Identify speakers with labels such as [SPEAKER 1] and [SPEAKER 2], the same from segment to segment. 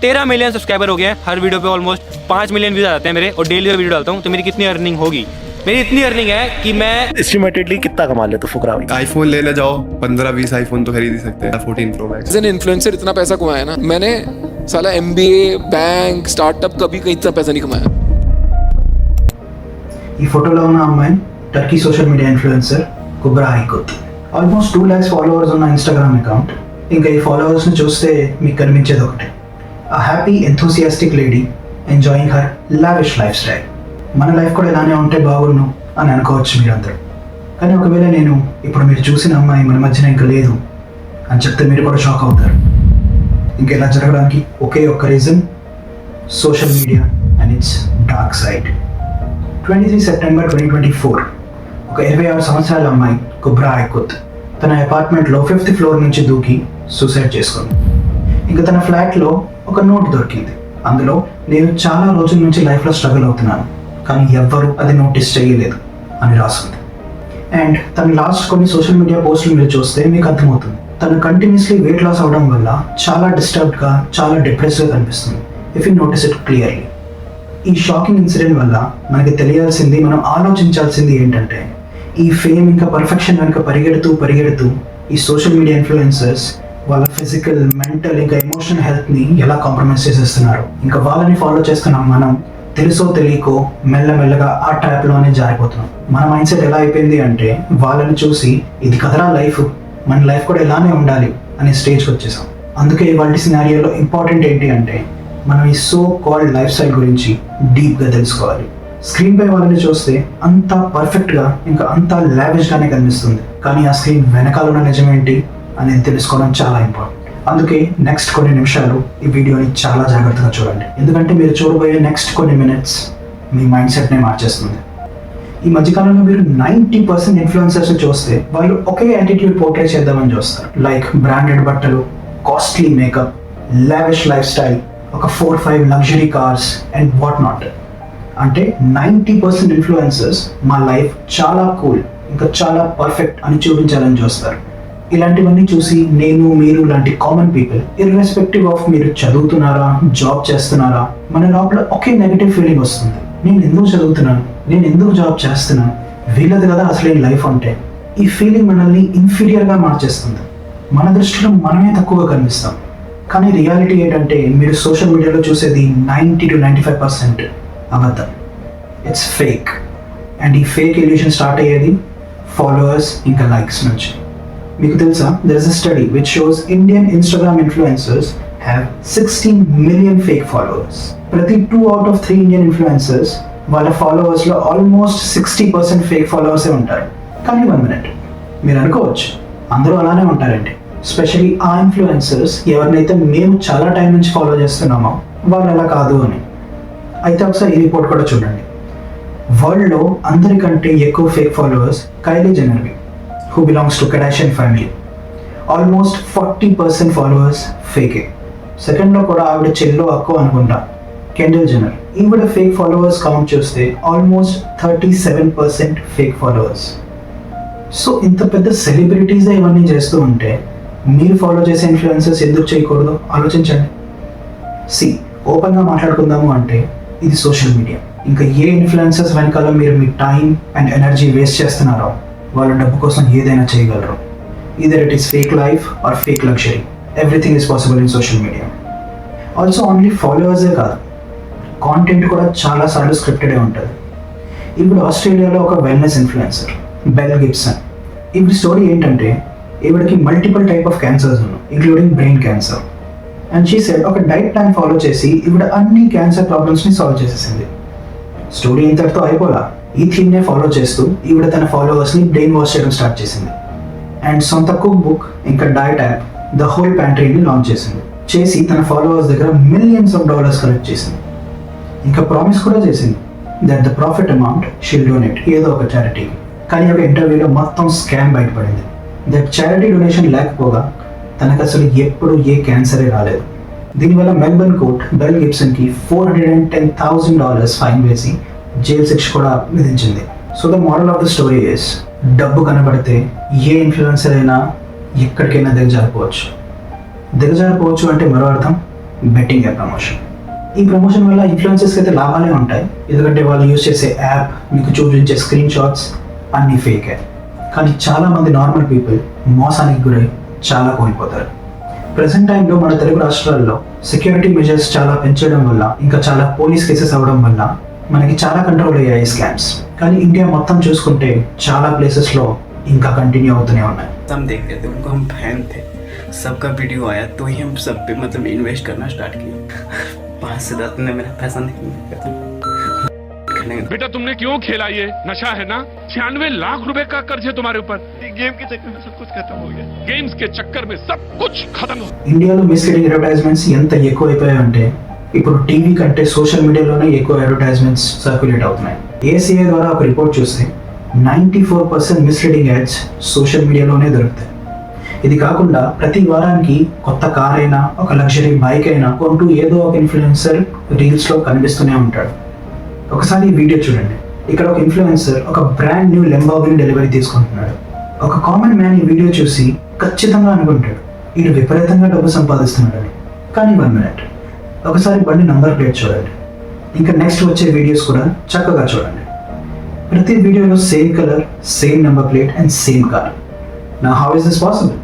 [SPEAKER 1] 13 million subscriber हो गया है, हर वीडियो पे ऑलमोस्ट 5 मिलियन व्यूज आते हैं मेरे, और डेली वीडियो डालता हूँ, तो मेरी कितनी अर्निंग होगी? मेरी इतनी अर्निंग है कि मैं
[SPEAKER 2] एस्टिमेटेडली कितना कमा ले तो फुकरा भाई।
[SPEAKER 3] आईफोन लेने जाओ 15-20 आईफोन तो खरीद ही सकते हैं। 14 Pro Max।
[SPEAKER 4] As an influencer इतना पैसा कमाया ना मैंने, साला MBA बैंक स्टार्टअप कभी कहीं इतना पैसा नहीं कमाया।
[SPEAKER 5] ఈ ఫోటోలో ఉన్న అమ్మాయి Turkey social media influencer Kubra Haykut. Almost 2 lakhs followers ఉన్న ఇన్స్టాగ్రామ్ అకౌంట్. ఇంకా ఈ ఫాలోవర్స్ని చూస్తే మీకు కనిపించేది ఒకటే, a happy enthusiastic lady enjoying her lavish lifestyle. మన లైఫ్ కూడా ఇలానే ఉంటే బాగుండు అని అనుకోవచ్చు మీరందరూ. కానీ ఒకవేళ నేను ఇప్పుడు మీరు చూసిన అమ్మాయి మన మధ్యన ఇంకా లేదు అని చెప్తే మీరు కూడా షాక్ అవుతారు. ఇంకెలా జరగడానికి ఒకే ఒక్క reason, social media and it's dark side. 23 September 2024 ఒక 26 సంవత్సరాల అమ్మాయి కుబ్రా హైకుత్ తన అపార్ట్మెంట్లో 5th floor నుంచి దూకి సూసైడ్ చేసుకుంది. ఇంకా తన ఫ్లాట్లో ఒక నోట్ దొరికింది. అందులో నేను చాలా రోజుల నుంచి లైఫ్లో స్ట్రగుల్ అవుతున్నాను, కానీ ఎవ్వరూ అది నోటీస్ చేయలేదు అని రాసింది. అండ్ తన లాస్ట్ కొన్ని సోషల్ మీడియా పోస్టులు మీరు చూస్తే మీకు అర్థమవుతుంది, తను కంటిన్యూస్లీ వెయిట్ లాస్ అవడం వల్ల చాలా డిస్టర్బ్డ్గా, చాలా డిప్రెస్డ్గా కనిపిస్తుంది. If you notice it clearly. ఈ షాకింగ్ ఇన్సిడెంట్ వల్ల మనకి తెలియాల్సింది, మనం ఆలోచించాల్సింది ఏంటంటే, ఈ ఫేమ్ ఇంకా పర్ఫెక్షన్ వెనుక పరిగెడుతూ ఈ సోషల్ మీడియా ఇన్ఫ్లుయెన్సర్స్ వాళ్ళ ఫిజికల్, మెంటల్ ఇంకా ఎమోషనల్ హెల్త్ని ఎలా కాంప్రమైజ్ చేసేస్తున్నారు. ఇంకా వాళ్ళని ఫాలో చేస్తున్నాం మనం, తెలుసో తెలియకో మెల్లమెల్లగా ఆ ట్రాప్లోనే జారిపోతున్నాం. మన మైండ్ సెట్ ఎలా అయిపోయింది అంటే, వాళ్ళని చూసి ఇది కదరా లైఫ్, మన లైఫ్ కూడా ఇలానే ఉండాలి అనే స్టేజ్కి వచ్చేసాం. అందుకే ఇవాళ సినారియోలో ఇంపార్టెంట్ ఏంటి అంటే, మనం ఈ సో కాల్డ్ లైఫ్ స్టైల్ గురించి డీప్గా తెలుసుకోవాలి. స్క్రీన్ పై వాళ్ళని చూస్తే అంతా పర్ఫెక్ట్గా ఇంకా అంతా లావిష్గానే కనిపిస్తుంది, కానీ ఆ స్క్రీన్ వెనకాల ఉన్న నిజమేంటి అనేది తెలుసుకోవడం చాలా ఇంపార్టెంట్. అందుకే నెక్స్ట్ కొన్ని నిమిషాలు ఈ వీడియోని చాలా జాగ్రత్తగా చూడండి, ఎందుకంటే మీరు చూడబోయే నెక్స్ట్ కొన్ని మినిట్స్ మీ మైండ్ సెట్నే మార్చేస్తుంది. ఈ మధ్యకాలంలో మీరు 90% ఇన్ఫ్లుయెన్సర్స్ చూస్తే వాళ్ళు ఒకే యాటిట్యూడ్ పోర్ట్రే చేద్దామని చూస్తారు. లైక్ బ్రాండెడ్ బట్టలు, costly makeup, lavish life style, ఒక 4-5 luxury cars and what not. అంటే 90% ఇన్ఫ్లుయెన్సర్స్ మా లైఫ్ చాలా కూల్ ఇంకా చాలా పర్ఫెక్ట్ అని చూపించాలని చూస్తారు. ఇలాంటివన్నీ చూసి నేను, మీరు లాంటి కామన్ పీపుల్, ఇర్రెస్పెక్టివ్ ఆఫ్ మీరు చదువుతున్నారా, జాబ్ చేస్తున్నారా, మన లోపల ఒకే నెగిటివ్ ఫీలింగ్ వస్తుంది. నేను ఎందుకు చదువుతున్నాను, నేను ఎందుకు జాబ్ చేస్తున్నాను, వీళ్ళది కదా అసలు లైఫ్ అంటే. ఈ ఫీలింగ్ మనల్ని ఇన్ఫీరియర్గా మార్చేస్తుంది. మన దృష్టిలో మనమే తక్కువగా కనిపిస్తాం. కానీ రియాలిటీ ఏంటంటే, మీరు సోషల్ మీడియాలో చూసేది 90 to 95% అబద్ధం. It's fake. అండ్ ఈ ఫేక్ ఎల్యూషన్ స్టార్ట్ అయ్యేది ఫాలోవర్స్ ఇంకా లైక్స్ నుంచి. మీకు తెలుసా, there is a study which shows Indian Instagram influencers have 16 million fake followers. ప్రతి 2 out of 3 Indian influencers వాళ్ళ ఫాలోవర్స్లో ఆల్మోస్ట్ 60% ఫేక్ ఫాలోవర్సే ఉంటారు. కానీ 1 minute, మీరు అనుకోవచ్చు అందరూ అలానే ఉంటారండి, స్పెషల్లీ ఆ ఇన్ఫ్లుయెన్సర్స్ ఎవరినైతే మేము చాలా టైం నుంచి ఫాలో చేస్తున్నామో వాళ్ళు అలా కాదు అని. అయితే ఒకసారి ఈ రిపోర్ట్ కూడా చూడండి. వరల్డ్లో అందరికంటే ఎక్కువ ఫేక్ ఫాలోవర్స్ కైలీ జెన్నర్వి, who belongs to Kardashian family. Almost 40% followers fake. Second లో కూడా ఆవిడ చెల్లో అక్కో అనుకుంటా, కెండల్ జెన్నర్. ఈవిడ ఫేక్ ఫాలోవర్స్ కౌంట్ చూస్తే ఆల్మోస్ట్ 37% ఫేక్ ఫాలోవర్స్. సో ఇంత పెద్ద సెలబ్రిటీసే ఇవన్నీ చేస్తూ ఉంటే మీరు ఫాలో చేసే ఇన్ఫ్లుయెన్సర్స్ ఎందుకు చేయకూడదు ఆలోచించండి. ఓపెన్గా మాట్లాడుకుందాము అంటే, ఇది సోషల్ మీడియా. ఇంకా ఏ ఇన్ఫ్లుయెన్సర్స్ వెనకాల మీరు మీ టైం అండ్ ఎనర్జీ వేస్ట్ చేస్తున్నారో వాళ్ళ డబ్బు కోసం ఏదైనా చేయగలరు. Either it is fake life or fake luxury, everything is possible in social media. Also only ఫాలోవర్సే కాదు, కాంటెంట్ కూడా చాలాసార్లు స్క్రిప్టెడే ఉంటుంది. ఇప్పుడు ఆస్ట్రేలియాలో ఒక వెల్నెస్ ఇన్ఫ్లుయెన్సర్ బెల్ గిబ్సన్. ఇప్పుడు స్టోరీ ఏంటంటే, ఈవిడకి మల్టిపుల్ టైప్ ఆఫ్ క్యాన్సర్స్ ఉన్నాయి, including brain cancer. And she said ఒక డైట్ ప్లాన్ ఫాలో చేసి ఈవిడ అన్ని క్యాన్సర్ ప్రాబ్లమ్స్ని సాల్వ్ చేసేసింది. స్టోరీ ఇంతటితో అయిపోలా. ఈ థీమ్నే ఫాలో చేస్తూ ఈవిడ తన ఫాలోవర్స్ని బ్రెయిన్ వాష్ చేయడం స్టార్ట్ చేసింది. అండ్ సొంత కుక్ బుక్ ఇంకా డైట్ యాప్ ద హోల్ ప్యాంట్రీని లాంచ్ చేసి తన ఫాలోవర్స్ దగ్గర millions of dollars కలెక్ట్ చేసింది. ఇంకా ప్రామిస్ కూడా చేసింది that the profit amount she'll donate ఏదో ఒక చారిటీకి. కానీ ఒక ఇంటర్వ్యూలో మొత్తం స్కామ్ బయటపడింది. దట్ చారిటీ డొనేషన్ లేకపోగా తనకు అసలు ఎప్పుడు ఏ క్యాన్సరే రాలేదు. దీనివల్ల మెల్బర్న్ కోర్ట్ బెల్ గిబ్సన్కి $410,000 ఫైన్ వేసి జైలు శిక్ష కూడా విధించింది. So the moral of the story is, డబ్బు కనబడితే ఏ ఇన్ఫ్లుయెన్సర్ అయినా ఎక్కడికైనా దిగజారిపోవచ్చు అంటే మరో అర్థం బెట్టింగ్ యాప్ ప్రమోషన్. ఈ ప్రమోషన్ వల్ల ఇన్ఫ్లుయెన్సర్స్కి అయితే లాభాలే ఉంటాయి, ఎందుకంటే వాళ్ళు యూజ్ చేసే యాప్, మీకు చూపించే స్క్రీన్ షాట్స్ అన్నీ ఫేకే. కానీ చాలామంది నార్మల్ పీపుల్ మోసానికి గురై చాలా కోల్పోతారు. ప్రజెంట్ టైంలో మన తెలుగు రాష్ట్రాల్లో సెక్యూరిటీ మెజర్స్ చాలా పెంచడం వల్ల, ఇంకా చాలా పోలీస్ కేసెస్ అవ్వడం వల్ల మనకి చాలా కంట్రోల్ అయ్యాయి స్కామ్స్. కానీ ఇండియా మొత్తం చూసుకుంటే చాలా ప్లేసెస్లో ఇంకా కంటిన్యూ అవుతూనే ఉన్నాయి.
[SPEAKER 6] हम देख रहे थे, उनको हम फैन थे, सबका वीडियो आया तो ही हम सब पे मतलब इन्वेस्ट करना स्टार्ट किया. 5 से 10 ने मेरा पैसा नहीं करता.
[SPEAKER 7] बेटा तुमने क्यों खेला? ये नशा है ना? 96 लाख रुपए का कर्ज है तुम्हारे ऊपर.
[SPEAKER 6] गेम के चक्कर में सब कुछ खत्म हो गया.
[SPEAKER 7] गेम्स के चक्कर में सब कुछ खत्म हो.
[SPEAKER 5] ఇండియాలో మిస్లీడింగ్ అడ్వర్టైజ్మెంట్స్ ఎంత ఎక్కువైపోయాయంటే ఇప్పుడు టీవీ కంటే సోషల్ మీడియాలోనే ఎక్కువ అడ్వర్టైజ్మెంట్స్ సర్క్యులేట్ అవుతున్నాయి. ఏసీఐ ద్వారా ఒక రిపోర్ట్ చూస్తే 94% మిస్లీడింగ్ యాడ్స్ సోషల్ మీడియాలోనే దొరుకుతాయి. ఇది కాకుండా ప్రతి వారానికి కొత్త కార్ అయినా, ఒక లగ్జరీ బైక్ అయినా కొంటూ ఏదో ఒక ఇన్ఫ్లుయెన్సర్ రీల్స్లో కనిపిస్తూనే ఉంటాడు. ఒకసారి ఈ వీడియో చూడండి. ఇక్కడ ఒక ఇన్ఫ్లుయెన్సర్ ఒక బ్రాండ్ న్యూ లెంబోర్గిని డెలివరీ తీసుకుంటున్నాడు. ఒక కామన్ మ్యాన్ ఈ వీడియో చూసి ఖచ్చితంగా అనుకుంటాడు వీడు విపరీతంగా డబ్బు సంపాదిస్తున్నాడని. కానీ 1 మినిట్ ఒకసారి బండి నంబర్ ప్లేట్ చూడండి. ఇంకా నెక్స్ట్ వచ్చే వీడియోస్ కూడా చక్కగా చూడండి. ప్రతి వీడియోలో same colour, same number plate and same car. నా how is this possible?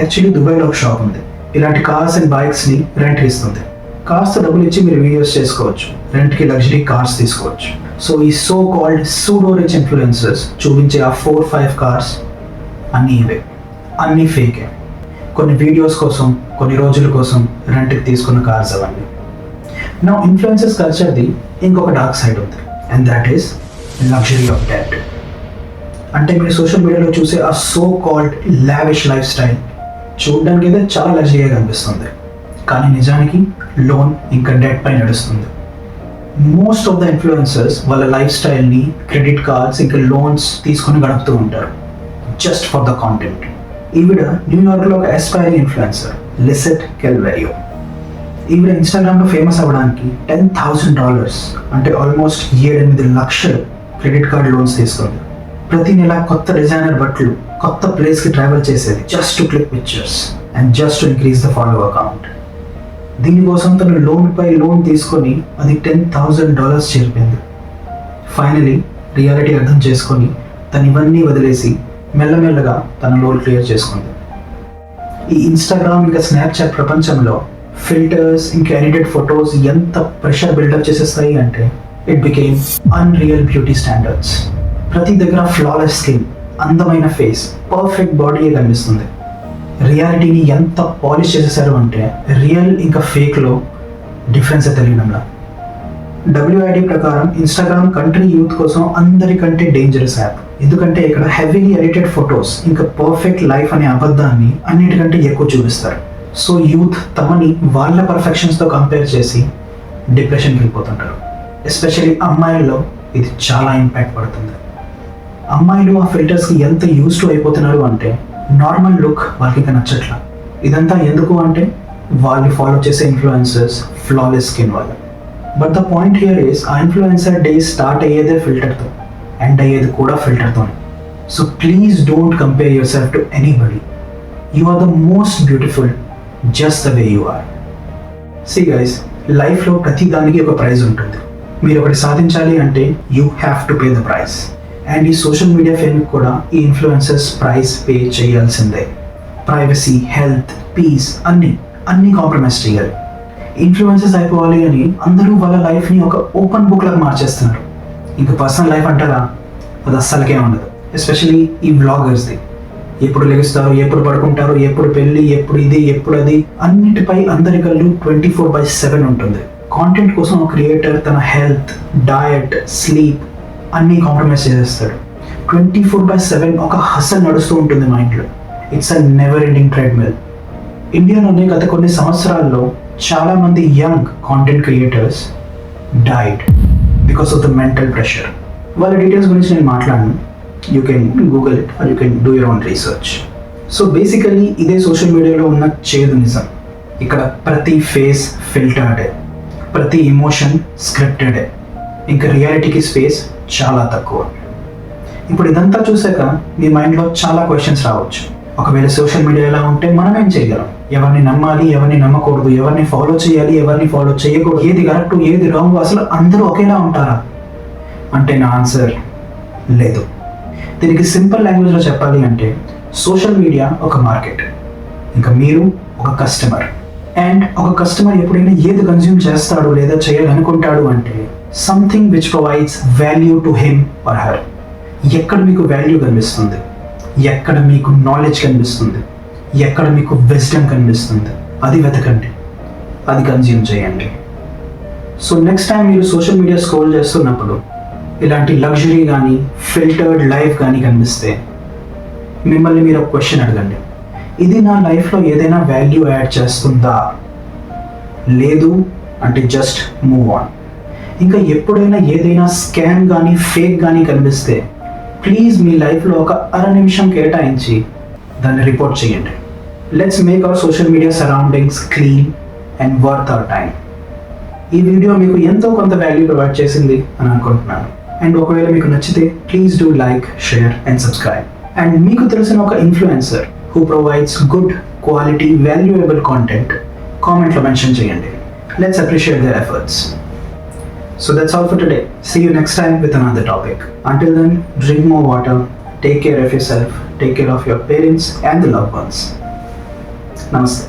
[SPEAKER 5] Actually దుబాయ్లో ఒక షాప్ ఉంది, ఇలాంటి కార్స్ అండ్ బైక్స్ని రెంట్కి ఇస్తుంది. కార్స్ డబ్బులు ఇచ్చి మీరు వీడియోస్ చేసుకోవచ్చు, రెంట్కి లగ్జరీ కార్స్ తీసుకోవచ్చు. సో ఈ so called pseudo rich influencers చూపించే ఆ 4-5 కార్స్ అన్నీ ఇవే, అన్నీ ఫేకే. కొన్ని వీడియోస్ కోసం, కొన్ని రోజుల కోసం రెంట్కి తీసుకున్న కార్స్ అవన్నీ. నా ఇన్ఫ్లుయెన్సర్స్ కల్చర్ది ఇంకొక డార్క్ సైడ్ ఉంది, and that is luxury of debt. అంటే మీరు సోషల్ మీడియాలో చూసే ఆ so called lavish life style చూడడానికి అయితే చాలా లగ్జరీగా కనిపిస్తుంది, కానీ నిజానికి లోన్ ఇంకా డెట్ పై నడుస్తుంది. మోస్ట్ ఆఫ్ ద ఇన్ఫ్లుయెన్సర్స్ వాళ్ళ లైఫ్ స్టైల్ని క్రెడిట్ కార్డ్స్ ఇంకా లోన్స్ తీసుకొని గడుపుతూ ఉంటారు జస్ట్ ఫర్ ద కాంటెంట్. ఈవిడ న్యూయార్క్లో ఒక ఎస్పైరింగ్ ఇన్ఫ్లుయెన్సర్ లిసెట్ కెల్వెరియో. ఈవిడ ఇన్స్టాగ్రామ్లో ఫేమస్ అవ్వడానికి $10,000 అంటే ఆల్మోస్ట్ 7-8 లక్షలు క్రెడిట్ కార్డ్ లోన్స్ తీసుకుంది. ప్రతి నెల కొత్త డిజైనర్ బట్టలు, కొత్త ప్లేస్కి ట్రావెల్ చేసేది just to click pictures and just to increase the follower count. దీనికోసం తను లోన్ పై లోన్ తీసుకొని అది $10,000 చేరిపోయింది. ఫైనలీ రియాలిటీ అర్థం చేసుకొని తను ఇవన్నీ వదిలేసి మెల్లమెల్లగా తన లోన్ క్లియర్ చేసుకుంది. ఈ ఇన్స్టాగ్రామ్ ఇంకా స్నాప్చాట్ ప్రపంచంలో ఫిల్టర్స్ ఇంకా ఎడిటెడ్ ఫొటోస్ ఎంత ప్రెషర్ బిల్డప్ చేసేస్తాయి అంటే it became unreal beauty standards. ప్రతి దగ్గర ఫ్లాలెస్ స్కిన్, అందమైన ఫేస్, పర్ఫెక్ట్ బాడీయే కనిపిస్తుంది. రియాలిటీని ఎంత పాలిష్ చేసేసారు అంటే రియల్ ఇంకా ఫేక్లో డిఫరెన్స్ తెలియడంలా. WID ప్రకారం ఇన్స్టాగ్రామ్ కంట్రీ యూత్ కోసం అందరికంటే డేంజరస్ యాప్. ఎందుకంటే ఇక్కడ హెవీలీ ఎడిటెడ్ ఫొటోస్ ఇంకా పర్ఫెక్ట్ లైఫ్ అనే అబద్ధాన్ని అన్నిటికంటే ఎక్కువ చూపిస్తారు. సో యూత్ తమని వాళ్ళ పర్ఫెక్షన్స్తో కంపేర్ చేసి డిప్రెషన్కి వెళ్ళిపోతుంటారు. ఎస్పెషల్లీ అమ్మాయిల్లో ఇది చాలా ఇంపాక్ట్ పడుతుంది. అమ్మాయిలు ఆ ఫిల్టర్స్కి ఎంత యూస్డ్ అయిపోతున్నారు అంటే నార్మల్ లుక్ వాళ్ళకి ఇంకా నచ్చట్లా. ఇదంతా ఎందుకు అంటే వాళ్ళు ఫాలో చేసే ఇన్ఫ్లుయెన్సర్స్ ఫ్లాలెస్ స్కిన్ వల్ల. But the point here is ఆ ఇన్ఫ్లుయెన్సర్ డే స్టార్ట్ అయ్యేదే ఫిల్టర్తో, ఎండ్ అయ్యేది కూడా ఫిల్టర్తోనే. So please don't compare yourself to anybody. You are the most beautiful just the way you are. See guys, లైఫ్లో ప్రతి దానికి ఒక ప్రైజ్ ఉంటుంది. మీరు ఒకటి సాధించాలి అంటే you have to pay the price. And ఈ సోషల్ మీడియా ఫేమ్ కూడా ఈ ఇన్ఫ్లుయెన్సర్స్ ప్రైస్ పే చేయాల్సిందే. ప్రైవసీ, హెల్త్, పీస్ అన్నీ కాంప్రమైజ్ చేయాలి. ఇన్ఫ్లుయెన్సర్స్ అయిపోవాలి అని అందరూ వాళ్ళ లైఫ్ని ఒక ఓపెన్ బుక్ లాగా మార్చేస్తున్నారు. ఇంకా పర్సనల్ లైఫ్ అంటారా, అది అస్సలకే ఉండదు. ఎస్పెషలీ ఈ వ్లాగర్స్ది. ఎప్పుడు లెగుస్తారు, ఎప్పుడు పడుకుంటారు, ఎప్పుడు పెళ్ళి, ఎప్పుడు ఇది, ఎప్పుడు అది, అన్నిటిపై అందరి కళ్ళు 24/7 ఉంటుంది. కాంటెంట్ కోసం ఒక క్రియేటర్ తన హెల్త్, డయట్, స్లీప్ అన్నీ కాంప్రమైజ్ చేసేస్తాడు. 24/7 ఒక హసల్ నడుస్తూ ఉంటుంది మైండ్లో. It's a never ending treadmill. ఇండియాలోనే గత కొన్ని సంవత్సరాల్లో చాలామంది young content creators died because of the mental pressure. వాళ్ళ డీటెయిల్స్ గురించి నేను మాట్లాడను. You can Google it or you can do your own research. So basically ఇదే సోషల్ మీడియాలో ఉన్న చేదు నిజం. ఇక్కడ ప్రతి ఫేస్ ఫిల్టర్డే, ప్రతి ఎమోషన్ స్క్రిప్టెడే, ఇంకా రియాలిటీకి స్పేస్ చాలా తక్కువ. ఇప్పుడు ఇదంతా చూసాక మీ మైండ్లో చాలా క్వశ్చన్స్ రావచ్చు. ఒకవేళ సోషల్ మీడియా ఎలా ఉంటే మనం ఏం చేయగలం? ఎవరిని నమ్మాలి, ఎవరిని నమ్మకూడదు, ఎవరిని ఫాలో చేయాలి, ఎవరిని ఫాలో చేయకూడదు, ఏది కరెక్ట్ ఏది రాంగ్, అసలు అందరూ ఒకేలా ఉంటారా అంటే నా ఆన్సర్ లేదు. దీనికి సింపుల్ లాంగ్వేజ్లో చెప్పాలి అంటే సోషల్ మీడియా ఒక మార్కెట్, ఇంకా మీరు ఒక కస్టమర్. అండ్ ఒక కస్టమర్ ఎప్పుడైనా ఏది కన్జ్యూమ్ చేస్తాడు లేదా చేయాలనుకుంటాడు అంటే something which provides value to him or her. ఎక్కడ మీకు వాల్యూ కనిపిస్తుంది, ఎక్కడ మీకు నాలెడ్జ్ కనిపిస్తుంది, ఎక్కడ మీకు విజ్డమ్ కనిపిస్తుంది, అది వెతకండి, అది కన్జ్యూమ్ చేయండి. సో నెక్స్ట్ టైం మీరు సోషల్ మీడియా స్క్రోల్ చేస్తున్నప్పుడు ఇలాంటి లగ్జరీ కానీ ఫిల్టర్డ్ లైఫ్ కానీ కనిపిస్తే మిమ్మల్ని మీరు ఒక క్వశ్చన్ అడగండి, ఇది నా లైఫ్లో ఏదైనా వాల్యూ యాడ్ చేస్తుందా? లేదు అంటే జస్ట్ మూవ్ ఆన్. ఇంకా ఎప్పుడైనా ఏదైనా స్కామ్ కానీ ఫేక్ కానీ కనిపిస్తే ప్లీజ్ మీ లైఫ్లో ఒక నిమిషం కేటాయించి దాన్ని రిపోర్ట్ చేయండి. Let's make our social media surroundings clean and worth our time. ఈ వీడియో మీకు ఎంతో కొంత వాల్యూ ప్రొవైడ్ చేసింది అని అనుకుంటున్నాను. అండ్ ఒకవేళ మీకు నచ్చితే please do like, share and subscribe. And మీకు తెలిసిన ఒక influencer who provides good quality valuable content కామెంట్లో మెన్షన్ చేయండి. Let's appreciate their efforts. So that's all for today. See you next time with another topic. Until then, drink more water, take care of yourself, take care of your parents and the loved ones. Namaste.